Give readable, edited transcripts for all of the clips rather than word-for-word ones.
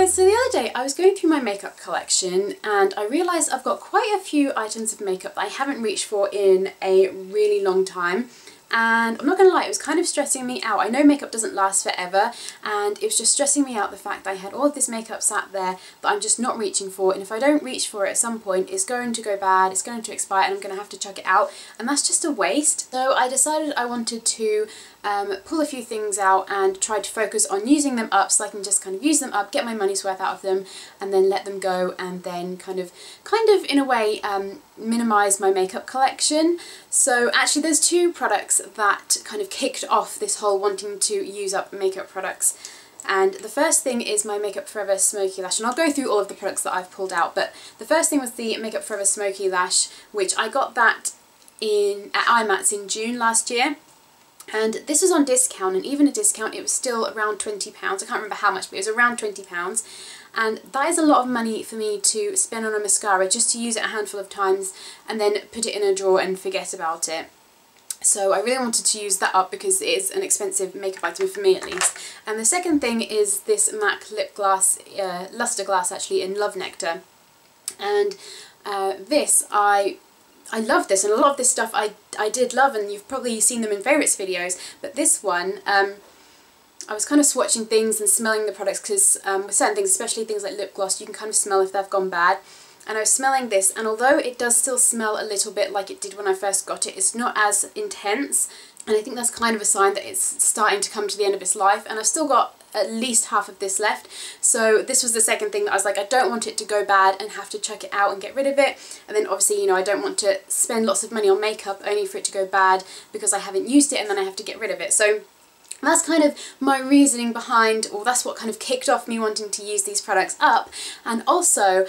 guys, so the other day I was going through my makeup collection and I realised I've got quite a few items of makeup that I haven't reached for in a really long time. And I'm not gonna lie, it was kind of stressing me out. I know makeup doesn't last forever, and it was just stressing me out the fact that I had all of this makeup sat there that I'm just not reaching for, and if I don't reach for it at some point, it's going to go bad, it's going to expire, and I'm going to have to chuck it out, and that's just a waste. So I decided I wanted to pull a few things out and try to focus on using them up so I can just kind of use them up, get my money's worth out of them, and then let them go, and then kind of in a way minimise my makeup collection. So actually there's two products that kind of kicked off this whole wanting to use up makeup products. And the first thing is my Makeup Forever Smoky Lash, and I'll go through all of the products that I've pulled out, but the first thing was the Makeup Forever Smoky Lash, which I got that at IMATS in June last year. And this was on discount, and even a discount it was still around £20. I can't remember how much, but it was around £20. And that is a lot of money for me to spend on a mascara just to use it a handful of times and then put it in a drawer and forget about it. So I really wanted to use that up because it is an expensive makeup item for me at least. And the second thing is this MAC lip gloss, Luster Glass actually, in Love Nectar. And this, I love this, and a lot of this stuff I did love, and you've probably seen them in favourites videos, but this one, I was kind of swatching things and smelling the products because with certain things, especially things like lip gloss, you can kind of smell if they've gone bad. And I was smelling this, and although it does still smell a little bit like it did when I first got it, it's not as intense, and I think that's kind of a sign that it's starting to come to the end of its life, and I've still got at least half of this left. So this was the second thing that I was like, I don't want it to go bad and have to chuck it out and get rid of it. And then obviously, you know, I don't want to spend lots of money on makeup only for it to go bad because I haven't used it and then I have to get rid of it. So that's kind of my reasoning behind, or that's what kind of kicked off me wanting to use these products up. And also,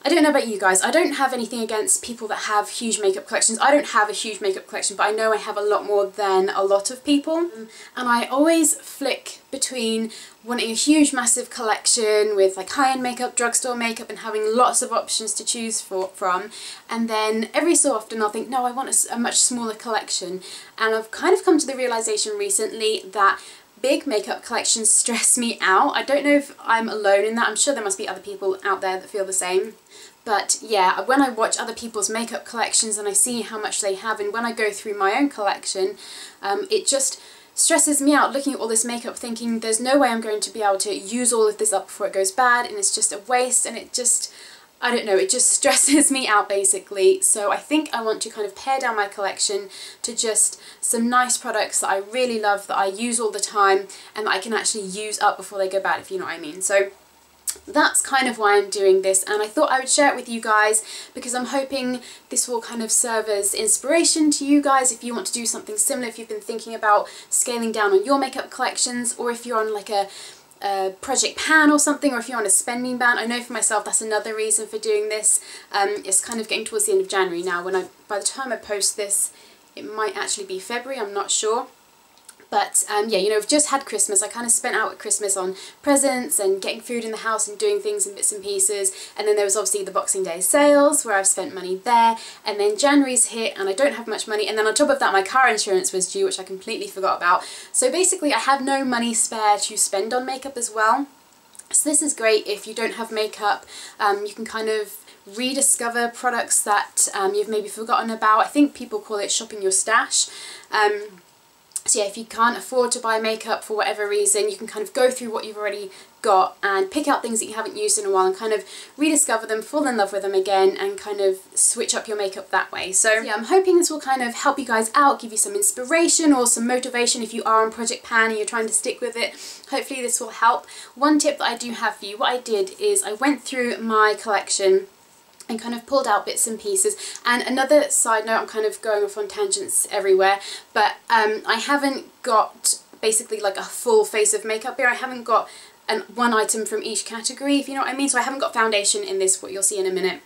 I don't know about you guys, I don't have anything against people that have huge makeup collections. I don't have a huge makeup collection, but I know I have a lot more than a lot of people. And I always flick between wanting a huge massive collection with like high-end makeup, drugstore makeup, and having lots of options to choose from, and then every so often I'll think, no, I want a much smaller collection. And I've kind of come to the realisation recently that big makeup collections stress me out. I don't know if I'm alone in that. I'm sure there must be other people out there that feel the same. But yeah, when I watch other people's makeup collections and I see how much they have, and when I go through my own collection, it just stresses me out looking at all this makeup thinking there's no way I'm going to be able to use all of this up before it goes bad, and it's just a waste, and it just, I don't know, it just stresses me out basically. So I think I want to kind of pare down my collection to just some nice products that I really love, that I use all the time, and that I can actually use up before they go bad, if you know what I mean. So that's kind of why I'm doing this, and I thought I would share it with you guys because I'm hoping this will kind of serve as inspiration to you guys if you want to do something similar, if you've been thinking about scaling down on your makeup collections, or if you're on like a project pan or something, or if you're on a spending ban. I know for myself that's another reason for doing this. It's kind of getting towards the end of January now. By the time I post this, it might actually be February, I'm not sure. But yeah, you know, I've just had Christmas. I kind of spent out at Christmas on presents and getting food in the house and doing things in bits and pieces. And then there was obviously the Boxing Day sales where I've spent money there. And then January's hit and I don't have much money. And then on top of that, my car insurance was due, which I completely forgot about. So basically I have no money spare to spend on makeup as well. So this is great if you don't have makeup. You can kind of rediscover products that you've maybe forgotten about. I think people call it shopping your stash. So yeah, if you can't afford to buy makeup for whatever reason, you can kind of go through what you've already got and pick out things that you haven't used in a while and kind of rediscover them, fall in love with them again, and kind of switch up your makeup that way. So yeah, I'm hoping this will kind of help you guys out, give you some inspiration or some motivation if you are on Project Pan and you're trying to stick with it. Hopefully this will help. One tip that I do have for you, what I did is I went through my collection and kind of pulled out bits and pieces. And another side note, I'm kind of going off on tangents everywhere, but I haven't got basically like a full face of makeup here. I haven't got one item from each category, if you know what I mean. So I haven't got foundation in this, what you'll see in a minute,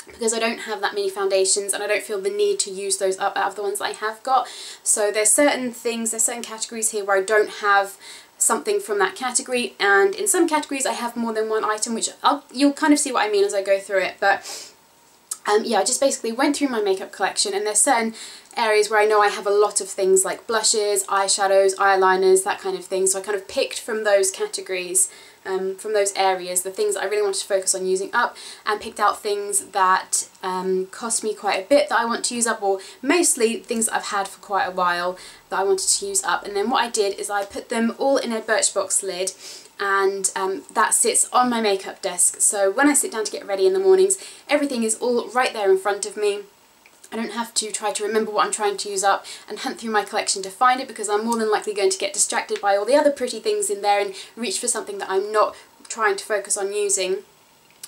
because I don't have that many foundations and I don't feel the need to use those up out of the ones that I have got. So there's certain things, there's certain categories here where I don't have something from that category, and in some categories I have more than one item, which you'll kind of see what I mean as I go through it. But yeah, I just basically went through my makeup collection, and there's certain areas where I know I have a lot of things like blushes, eyeshadows, eyeliners, that kind of thing. So I kind of picked from those categories, from those areas, the things that I really wanted to focus on using up, and picked out things that cost me quite a bit that I want to use up, or mostly things that I've had for quite a while that I wanted to use up. And then what I did is I put them all in a Birchbox lid, and that sits on my makeup desk. So when I sit down to get ready in the mornings, everything is all right there in front of me. I don't have to try to remember what I'm trying to use up and hunt through my collection to find it, because I'm more than likely going to get distracted by all the other pretty things in there and reach for something that I'm not trying to focus on using.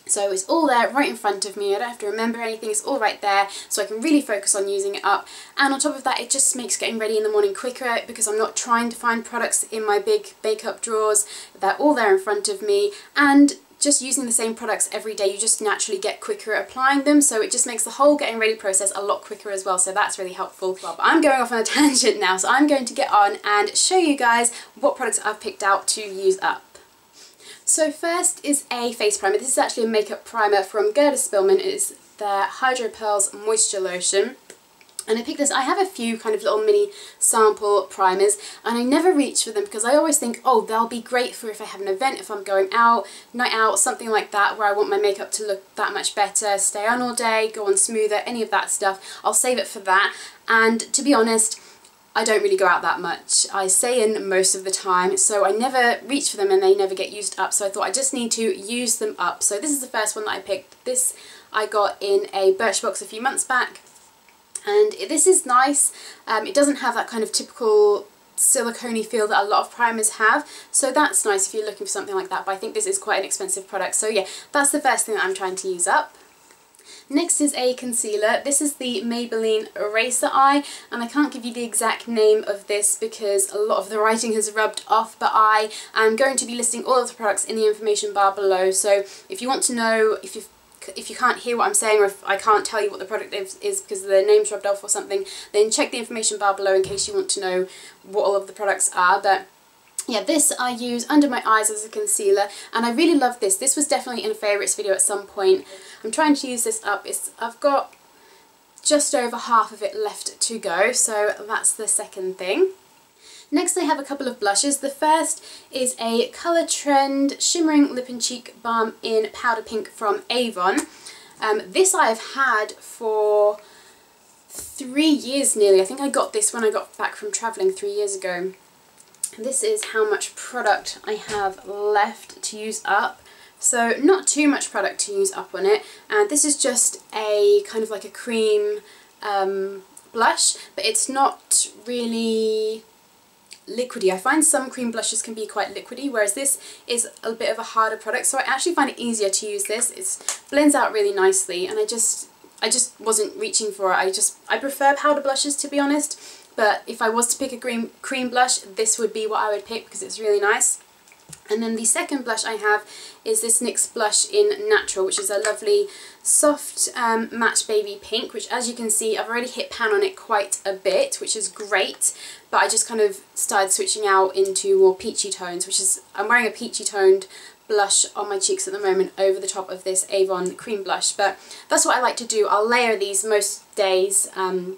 So it's all there right in front of me. I don't have to remember anything, it's all right there, so I can really focus on using it up. And on top of that, it just makes getting ready in the morning quicker, because I'm not trying to find products in my big makeup drawers. They're all there in front of me, and just using the same products every day, you just naturally get quicker at applying them, so it just makes the whole getting ready process a lot quicker as well, so that's really helpful. Well, but I'm going off on a tangent now, so I'm going to get on and show you guys what products I've picked out to use up. So first is a face primer. This is actually a makeup primer from Gerda Spillman. It is their Hydro Pearls Moisture Lotion. And I picked this. I have a few kind of little mini sample primers, and I never reach for them because I always think, oh, they'll be great for if I have an event, if I'm going out, night out, something like that, where I want my makeup to look that much better, stay on all day, go on smoother, any of that stuff. I'll save it for that. And to be honest, I don't really go out that much. I stay in most of the time, so I never reach for them and they never get used up. So I thought I just need to use them up. So this is the first one that I picked. This I got in a Birchbox a few months back. And this is nice. It doesn't have that kind of typical silicone-y feel that a lot of primers have, so that's nice if you're looking for something like that, but I think this is quite an expensive product, so yeah, that's the first thing that I'm trying to use up. Next is a concealer. This is the Maybelline Eraser Eye, and I can't give you the exact name of this because a lot of the writing has rubbed off, but I am going to be listing all of the products in the information bar below, so if you want to know, if you can't hear what I'm saying, or if I can't tell you what the product is because the name's rubbed off or something, then check the information bar below in case you want to know what all of the products are. But yeah, this I use under my eyes as a concealer, and I really love this. This was definitely in a favourites video at some point. I'm trying to use this up. I've got just over half of it left to go, so that's the second thing. Next I have a couple of blushes. The first is a ColorTrend Shimmering Lip and Cheek Balm in Powder Pink from Avon. This I have had for 3 years nearly. I think I got this when I got back from travelling 3 years ago. This is how much product I have left to use up. So not too much product to use up on it. And this is just a kind of like a cream blush, but it's not really liquidy. I find some cream blushes can be quite liquidy, whereas this is a bit of a harder product, so I actually find it easier to use this. It blends out really nicely, and I just wasn't reaching for it. I prefer powder blushes, to be honest, but if I was to pick a cream blush, this would be what I would pick because it's really nice. And then the second blush I have is this NYX Blush in Natural, which is a lovely soft matte baby pink, which as you can see I've already hit pan on it quite a bit, which is great, but I just kind of started switching out into more peachy tones, which is, I'm wearing a peachy toned blush on my cheeks at the moment over the top of this Avon cream blush, but that's what I like to do. I'll layer these most days,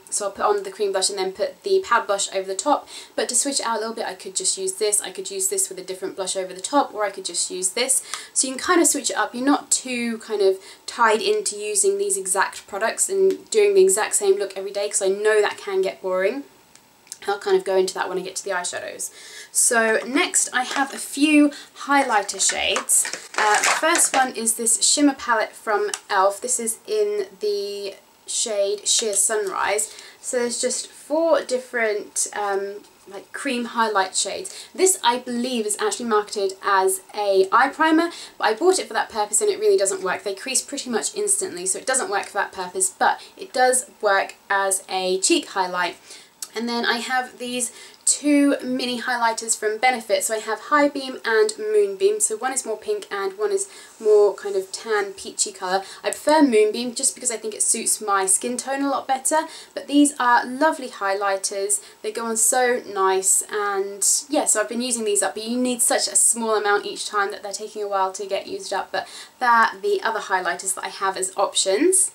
so I'll put on the cream blush and then put the powder blush over the top, but to switch it out a little bit I could just use this, I could use this with a different blush over the top, or I could just use this. So you can kind of switch it up. You're not too kind of tied into using these exact products and doing the exact same look every day, because I know that can get boring. I'll kind of go into that when I get to the eyeshadows. So next I have a few highlighter shades. The first one is this shimmer palette from e.l.f. This is in the shade Sheer Sunrise. So there's just 4 different like cream highlight shades. This I believe is actually marketed as a eye primer, but I bought it for that purpose and it really doesn't work. They crease pretty much instantly, so it doesn't work for that purpose, but it does work as a cheek highlight. And then I have these 2 mini highlighters from Benefit. So I have High Beam and Moonbeam. So one is more pink and one is more kind of tan peachy colour. I prefer Moonbeam just because I think it suits my skin tone a lot better. But these are lovely highlighters. They go on so nice, and yeah, so I've been using these up. But you need such a small amount each time that they're taking a while to get used up. But they're the other highlighters that I have as options.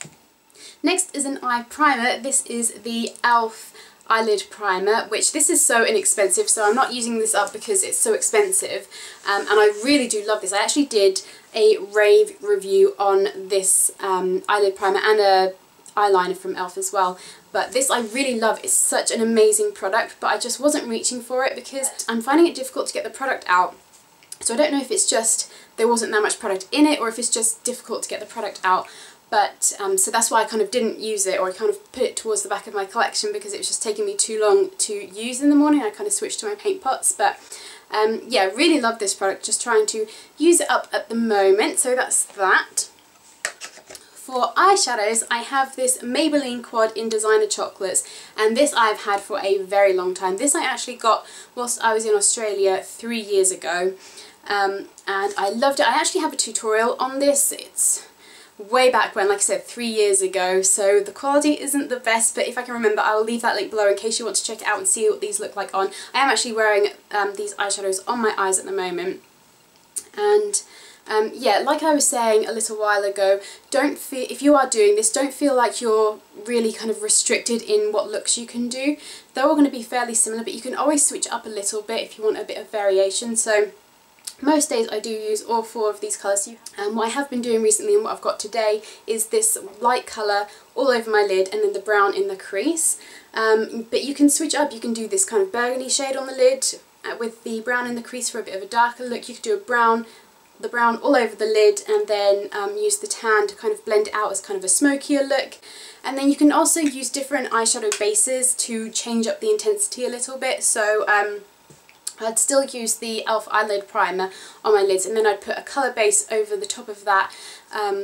Next is an eye primer. This is the e.l.f. Eyelid Primer, which this is so inexpensive, so I'm not using this up because it's so expensive, and I really do love this. I actually did a rave review on this eyelid primer and a eyeliner from e.l.f. as well, but this I really love. It's such an amazing product, but I just wasn't reaching for it because I'm finding it difficult to get the product out. So I don't know if it's just there wasn't that much product in it, or if it's just difficult to get the product out. But so that's why I kind of didn't use it, or I kind of put it towards the back of my collection because it was just taking me too long to use in the morning. I kind of switched to my paint pots, but yeah, really love this product, just trying to use it up at the moment. So that's that. For eyeshadows, I have this Maybelline Quad in Designer Chocolates, and this I've had for a very long time. This I actually got whilst I was in Australia 3 years ago, and I loved it. I actually have a tutorial on this. It's way back when, like I said, 3 years ago, so the quality isn't the best, but if I can remember I will leave that link below in case you want to check it out and see what these look like on. I am actually wearing these eyeshadows on my eyes at the moment, and yeah, like I was saying a little while ago, don't feel, if you are doing this, don't feel like you're really kind of restricted in what looks you can do. They're all going to be fairly similar, but you can always switch up a little bit if you want a bit of variation. So most days I do use all 4 of these colours. What I have been doing recently and what I've got today is this light colour all over my lid and then the brown in the crease. But you can switch up, you can do this kind of burgundy shade on the lid with the brown in the crease for a bit of a darker look. You could do the brown all over the lid, and then use the tan to kind of blend it out as kind of a smokier look. And then you can also use different eyeshadow bases to change up the intensity a little bit. So I'd still use the e.l.f. Eyelid Primer on my lids, and then I'd put a colour base over the top of that.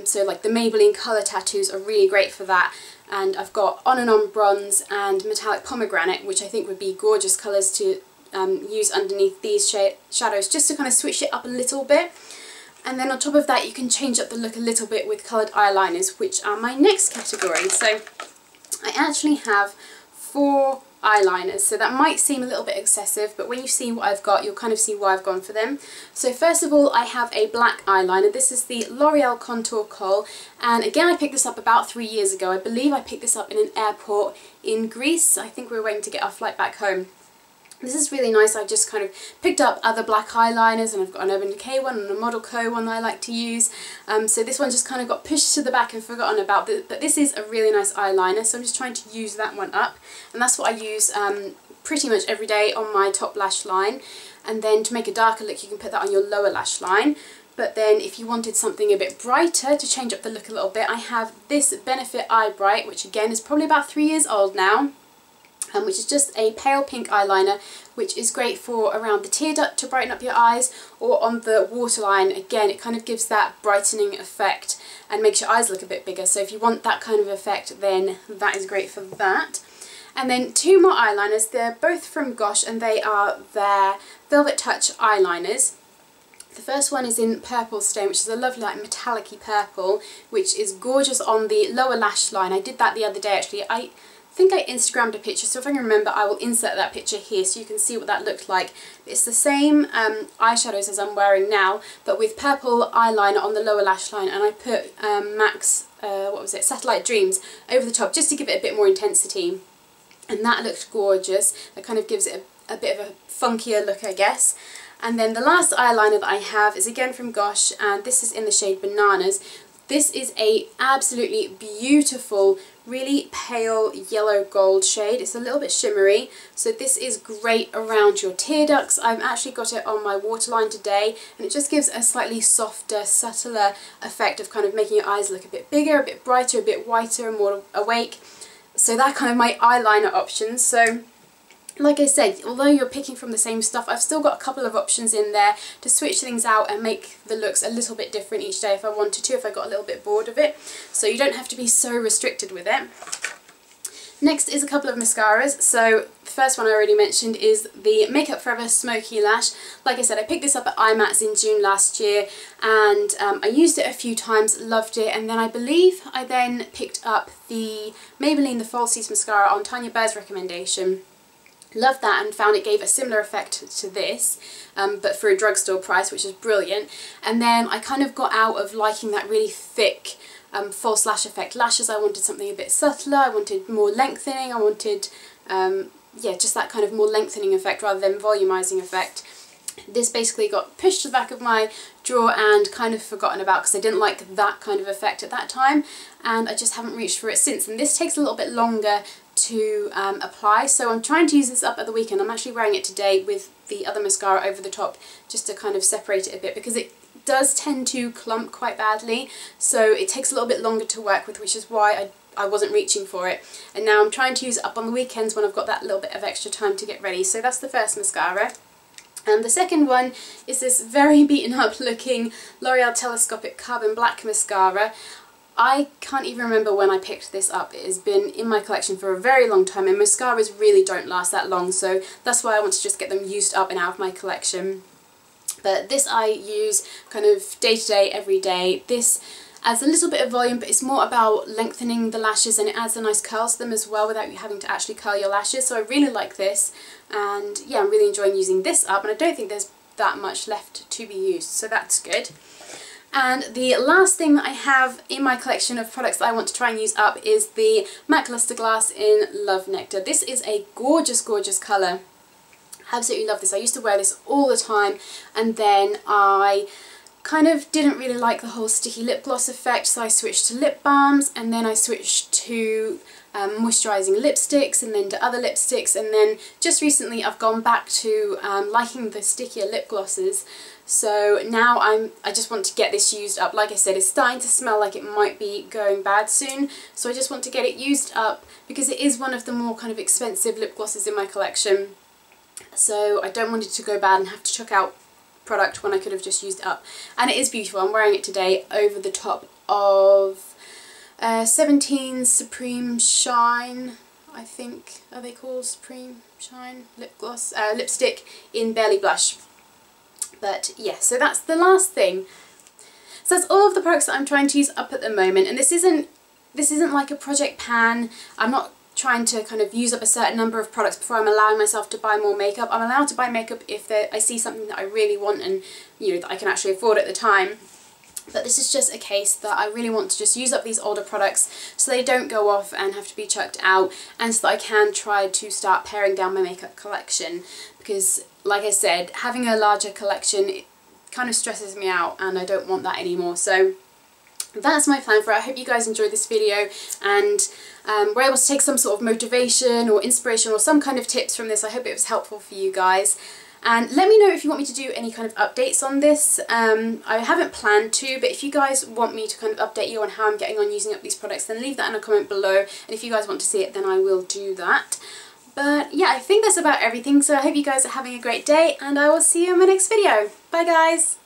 So like the Maybelline colour tattoos are really great for that. And I've got On and On Bronze and Metallic Pomegranate, which I think would be gorgeous colours to use underneath these shadows, just to kind of switch it up a little bit. And then on top of that you can change up the look a little bit with coloured eyeliners, which are my next category. So I actually have 4 eyeliners, so that might seem a little bit excessive, but when you see what I've got you'll kind of see why I've gone for them. So first of all, I have a black eyeliner. This is the L'Oreal Contour Kohl, and again I picked this up about 3 years ago. I believe I picked this up in an airport in Greece. I think we were waiting to get our flight back home. This is really nice. I just kind of picked up other black eyeliners, and I've got an Urban Decay one and a Model Co one that I like to use. So this one just kind of got pushed to the back and forgotten about, but this is a really nice eyeliner, so I'm just trying to use that one up. And that's what I use pretty much every day on my top lash line. And then to make a darker look you can put that on your lower lash line. But then if you wanted something a bit brighter to change up the look a little bit, I have this Benefit Eye Bright, which again is probably about 3 years old now. Which is just a pale pink eyeliner, which is great for around the tear duct to brighten up your eyes, or on the waterline. Again, it kind of gives that brightening effect and makes your eyes look a bit bigger. So if you want that kind of effect, then that is great for that. And then 2 more eyeliners. They're both from Gosh, and they are their Velvet Touch eyeliners. The first one is in Purple Stone, which is a lovely like metallic-y purple, which is gorgeous on the lower lash line. I did that the other day actually. I think I Instagrammed a picture, so if I can remember I will insert that picture here so you can see what that looked like. It's the same eyeshadows as I'm wearing now, but with purple eyeliner on the lower lash line, and I put MAC's, what was it, Satellite Dreams over the top just to give it a bit more intensity, and that looked gorgeous. That kind of gives it a bit of a funkier look, I guess. And then the last eyeliner that I have is again from Gosh, and this is in the shade Bananas. This is a absolutely beautiful, really pale yellow gold shade. It's a little bit shimmery, so this is great around your tear ducts. I've actually got it on my waterline today, and it just gives a slightly softer, subtler effect of kind of making your eyes look a bit bigger, a bit brighter, a bit whiter, and more awake. So that kind of my eyeliner options. So like I said, although you're picking from the same stuff, I've still got a couple of options in there to switch things out and make the looks a little bit different each day if I wanted to, if I got a little bit bored of it. So you don't have to be so restricted with it. Next is a couple of mascaras. So the first one I already mentioned is the Makeup Forever Smoky Lash. Like I said, I picked this up at IMATS in June last year, and I used it a few times, loved it, and then I believe I then picked up the Maybelline The Falsies Mascara on Tanya Burr's recommendation. Loved that and found it gave a similar effect to this, but for a drugstore price, which is brilliant. And then I kind of got out of liking that really thick false lash effect lashes. I wanted something a bit subtler, I wanted more lengthening, I wanted yeah, just that kind of more lengthening effect rather than volumizing effect. This basically got pushed to the back of my drawer and kind of forgotten about because I didn't like that kind of effect at that time, and I just haven't reached for it since. And this takes a little bit longer to apply, so I'm trying to use this up at the weekend. I'm actually wearing it today with the other mascara over the top just to kind of separate it a bit, because it does tend to clump quite badly, so it takes a little bit longer to work with, which is why I wasn't reaching for it. And now I'm trying to use it up on the weekends when I've got that little bit of extra time to get ready. So that's the first mascara. And the second one is this very beaten up looking L'Oreal Telescopic Carbon Black mascara. I can't even remember when I picked this up. It has been in my collection for a very long time, and mascaras really don't last that long, so that's why I want to just get them used up and out of my collection. But this I use kind of day to day, every day. This adds a little bit of volume, but it's more about lengthening the lashes, and it adds a nice curl to them as well without you having to actually curl your lashes. So I really like this, and yeah, I'm really enjoying using this up, and I don't think there's that much left to be used, so that's good. And the last thing that I have in my collection of products that I want to try and use up is the MAC Luster Glass in Love Nectar. This is a gorgeous, gorgeous colour. Absolutely love this. I used to wear this all the time, and then I kind of didn't really like the whole sticky lip gloss effect, so I switched to lip balms, and then I switched to moisturising lipsticks, and then to other lipsticks, and then just recently I've gone back to liking the stickier lip glosses. So now I just want to get this used up. Like I said, it's starting to smell like it might be going bad soon, so I just want to get it used up because it is one of the more kind of expensive lip glosses in my collection. So I don't want it to go bad and have to chuck out product when I could have just used it up. And it is beautiful. I'm wearing it today over the top of 17's Supreme Shine, I think, are they called Supreme Shine lip gloss, lipstick in Barely Blush. But yeah, so that's the last thing. So that's all of the products that I'm trying to use up at the moment, and this isn't like a project pan. I'm not trying to kind of use up a certain number of products before I'm allowing myself to buy more makeup. I'm allowed to buy makeup if I see something that I really want and, you know, that I can actually afford at the time. But this is just a case that I really want to just use up these older products so they don't go off and have to be chucked out, and so that I can try to start paring down my makeup collection, because like I said, having a larger collection, it kind of stresses me out and I don't want that anymore. So that's my plan for it. I hope you guys enjoyed this video and were able to take some sort of motivation or inspiration or some kind of tips from this. I hope it was helpful for you guys. And let me know if you want me to do any kind of updates on this. I haven't planned to, but if you guys want me to kind of update you on how I'm getting on using up these products, then leave that in a comment below. And if you guys want to see it, then I will do that. But yeah, I think that's about everything. So I hope you guys are having a great day, and I will see you in my next video. Bye guys!